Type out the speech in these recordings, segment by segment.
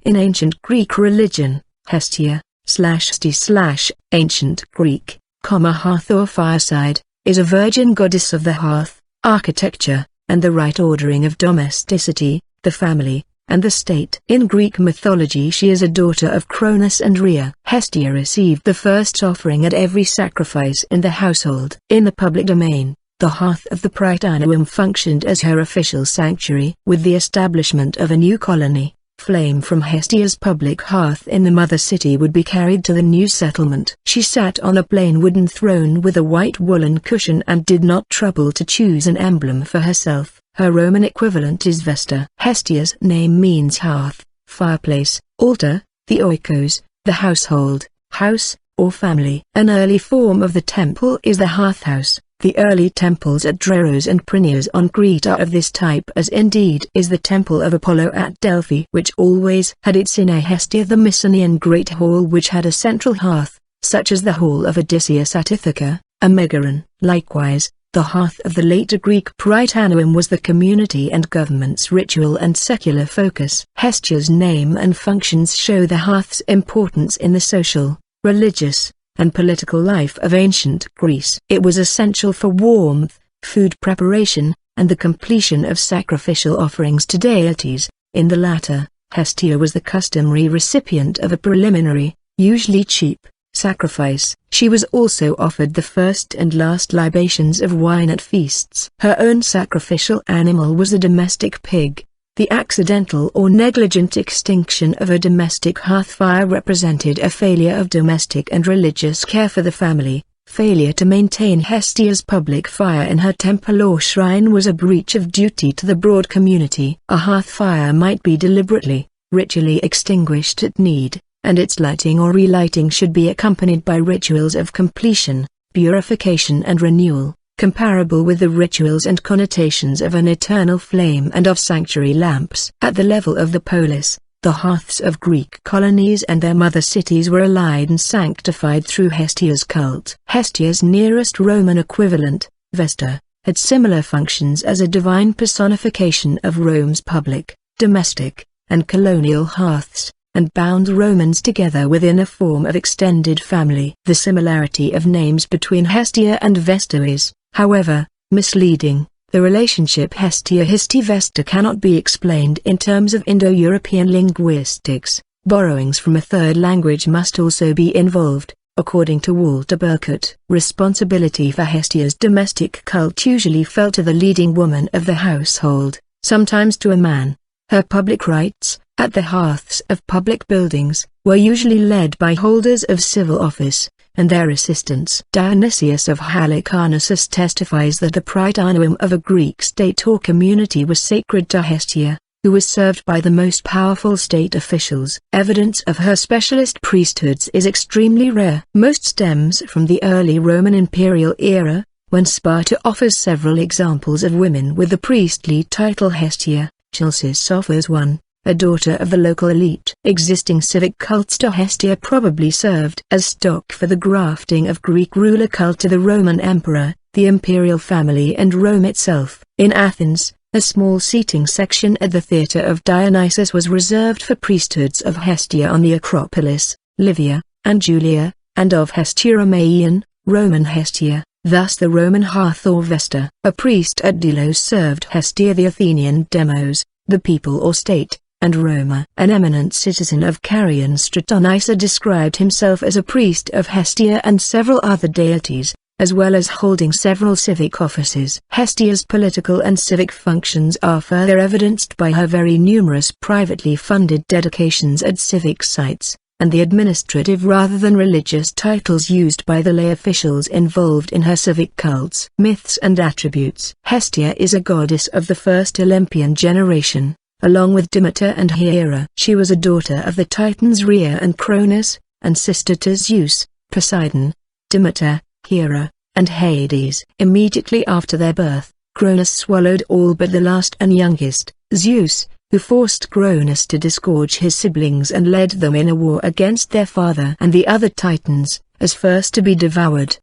In ancient Greek religion, Hestia/sti/ancient Greek, hearth or fireside, is a virgin goddess of the hearth, architecture, and the right ordering of domesticity, the family, and the state. In Greek mythology she is a daughter of Cronus and Rhea. Hestia received the first offering at every sacrifice in the household. In the public domain, the hearth of the prytaneum functioned as her official sanctuary. With the establishment of a new colony, flame from Hestia's public hearth in the mother city would be carried to the new settlement. She sat on a plain wooden throne with a white woolen cushion and did not trouble to choose an emblem for herself. Her Roman equivalent is Vesta. Hestia's name means hearth, fireplace, altar, the oikos, the household, house, or family. An early form of the temple is the hearth house. The early temples at Dreros and Prinias on Crete are of this type, as indeed is the temple of Apollo at Delphi, which always had its inner Hestia. The Mycenaean great hall, which had a central hearth, such as the hall of Odysseus at Ithaca, a megaron. Likewise, the hearth of the later Greek prytaneum was the community and government's ritual and secular focus. Hestia's name and functions show the hearth's importance in the social, religious, and political life of ancient Greece. It was essential for warmth, food preparation, and the completion of sacrificial offerings to deities. In the latter, Hestia was the customary recipient of a preliminary, usually cheap, sacrifice. She was also offered the first and last libations of wine at feasts. Her own sacrificial animal was a domestic pig. The accidental or negligent extinction of a domestic hearth fire represented a failure of domestic and religious care for the family. Failure to maintain Hestia's public fire in her temple or shrine was a breach of duty to the broad community. A hearth fire might be deliberately, ritually extinguished at need, and its lighting or relighting should be accompanied by rituals of completion, purification and renewal, comparable with the rituals and connotations of an eternal flame and of sanctuary lamps. At the level of the polis, the hearths of Greek colonies and their mother cities were allied and sanctified through Hestia's cult. Hestia's nearest Roman equivalent, Vesta, had similar functions as a divine personification of Rome's public, domestic, and colonial hearths, and bound Romans together within a form of extended family. The similarity of names between Hestia and Vesta is, however, misleading. The relationship Hestia-Vesta cannot be explained in terms of Indo-European linguistics. Borrowings from a third language must also be involved, according to Walter Burkert. Responsibility for Hestia's domestic cult usually fell to the leading woman of the household, sometimes to a man. Her public rites, at the hearths of public buildings, were usually led by holders of civil office, and their assistants. Dionysius of Halicarnassus testifies that the prytaneum of a Greek state or community was sacred to Hestia, who was served by the most powerful state officials. Evidence of her specialist priesthoods is extremely rare. Most stems from the early Roman imperial era, when Sparta offers several examples of women with the priestly title Hestia. Chalcis offers one, a daughter of the local elite. Existing civic cults to Hestia probably served as stock for the grafting of Greek ruler cult to the Roman emperor, the imperial family and Rome itself. In Athens, a small seating section at the Theatre of Dionysus was reserved for priesthoods of Hestia on the Acropolis, Livia, and Julia, and of Hestia Roman Hestia. Thus the Roman hearth or Vesta. A priest at Delos served Hestia, the Athenian demos, the people or state, and Roma. An eminent citizen of Carian Stratonice described himself as a priest of Hestia and several other deities, as well as holding several civic offices. Hestia's political and civic functions are further evidenced by her very numerous privately funded dedications at civic sites, and the administrative rather than religious titles used by the lay officials involved in her civic cults. Myths and attributes. Hestia is a goddess of the first Olympian generation, along with Demeter and Hera. She was a daughter of the Titans Rhea and Cronus, and sister to Zeus, Poseidon, Demeter, Hera, and Hades. Immediately after their birth, Cronus swallowed all but the last and youngest, Zeus, who forced Cronus to disgorge his siblings and led them in a war against their father and the other Titans, as first to be devoured,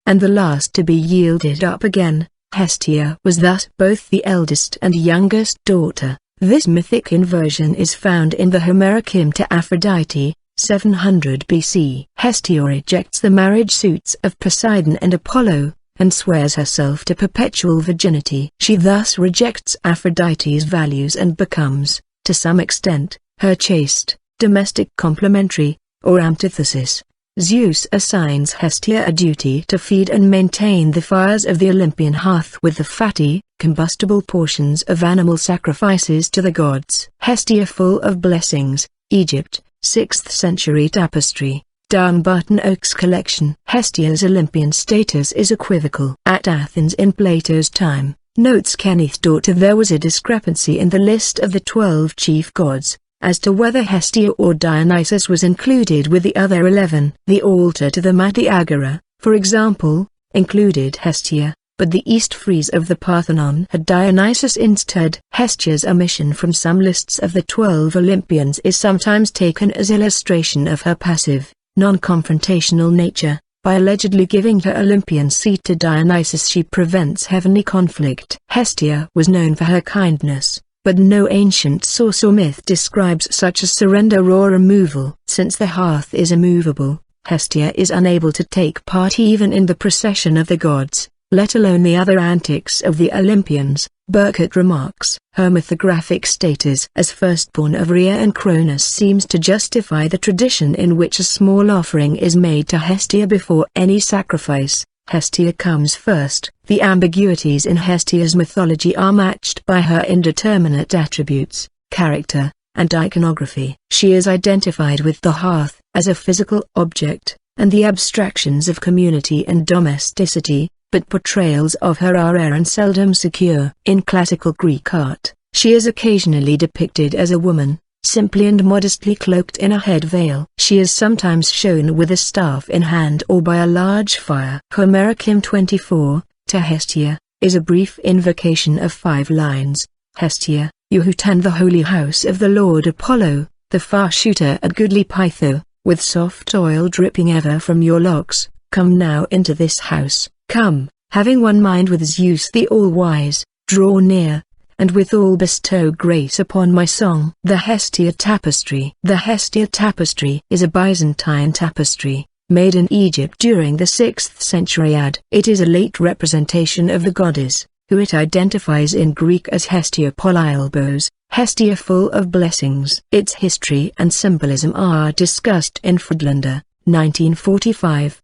and the last to be yielded up again. Hestia was thus both the eldest and youngest daughter. This mythic inversion is found in the Homeric hymn to Aphrodite, 700 BC. Hestia rejects the marriage suits of Poseidon and Apollo, and swears herself to perpetual virginity. She thus rejects Aphrodite's values and becomes, to some extent, her chaste, domestic complementary, or antithesis. Zeus assigns Hestia a duty to feed and maintain the fires of the Olympian hearth with the fatty, combustible portions of animal sacrifices to the gods. Hestia full of blessings, Egypt, 6th century tapestry, Downburton Oaks collection. Hestia's Olympian status is equivocal. At Athens in Plato's time, notes Kenneth Daughter, there was a discrepancy in the list of the 12 chief gods, as to whether Hestia or Dionysus was included with the other 11. The altar to the mighty Agora, for example, included Hestia, but the east frieze of the Parthenon had Dionysus instead. Hestia's omission from some lists of the 12 Olympians is sometimes taken as illustration of her passive, non-confrontational nature. By allegedly giving her Olympian seat to Dionysus, she prevents heavenly conflict. Hestia was known for her kindness, but no ancient source or myth describes such a surrender or removal. Since the hearth is immovable, Hestia is unable to take part even in the procession of the gods, let alone the other antics of the Olympians. Burkett remarks, her mythographic status as firstborn of Rhea and Cronus seems to justify the tradition in which a small offering is made to Hestia before any sacrifice. Hestia comes first. The ambiguities in Hestia's mythology are matched by her indeterminate attributes, character, and iconography. She is identified with the hearth as a physical object, and the abstractions of community and domesticity, but portrayals of her are rare and seldom secure. In classical Greek art, she is occasionally depicted as a woman, simply and modestly cloaked in a head veil. She is sometimes shown with a staff in hand or by a large fire. Homeric hymn 24, to Hestia, is a brief invocation of 5 lines. Hestia, you who tend the holy house of the Lord Apollo, the far shooter at goodly Pytho, with soft oil dripping ever from your locks, come now into this house. Come, having one mind with Zeus the all-wise, draw near, and withal bestow grace upon my song. The Hestia Tapestry. The Hestia Tapestry is a Byzantine tapestry, made in Egypt during the 6th century AD. It is a late representation of the goddess, who it identifies in Greek as Hestia Polyelbos, Hestia full of blessings. Its history and symbolism are discussed in Friedlander, 1945.